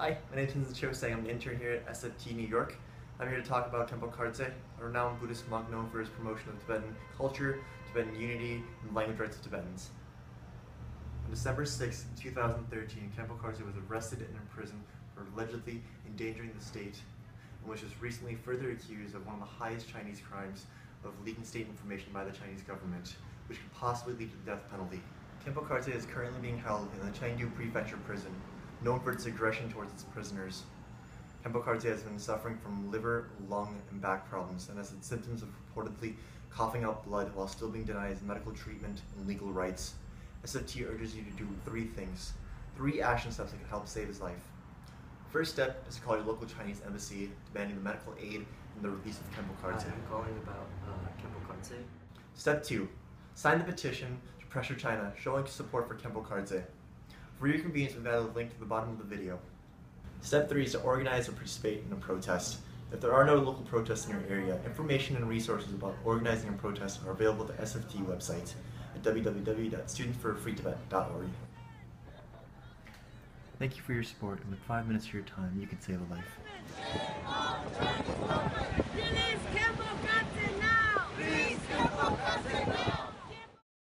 Hi, my name is Tibetan Cho. I'm an intern here at SFT New York. I'm here to talk about Khenpo Kartse, a renowned Buddhist monk known for his promotion of Tibetan culture, Tibetan unity, and language rights of Tibetans. On December 6, 2013, Khenpo Kartse was arrested and imprisoned for allegedly endangering the state, and which was recently further accused of one of the highest Chinese crimes of leaking state information by the Chinese government, which could possibly lead to the death penalty. Khenpo Kartse is currently being held in the Chengdu Prefecture prison, known for its aggression towards its prisoners. Khenpo Kartse has been suffering from liver, lung, and back problems and has had symptoms of reportedly coughing out blood while still being denied medical treatment and legal rights. SFT urges you to do 3 things, 3 action steps that can help save his life. First step is to call your local Chinese embassy demanding the medical aid and the release of Khenpo Kartse. I'm calling about Khenpo Kartse. Step 2, sign the petition to pressure China, showing support for Khenpo Kartse. For your convenience, we've added a link to the bottom of the video. Step 3 is to organize or participate in a protest. If there are no local protests in your area, information and resources about organizing a protest are available at the SFT website at www.studentsforafreetibet.org. Thank you for your support, and with 5 minutes of your time, you can save a life.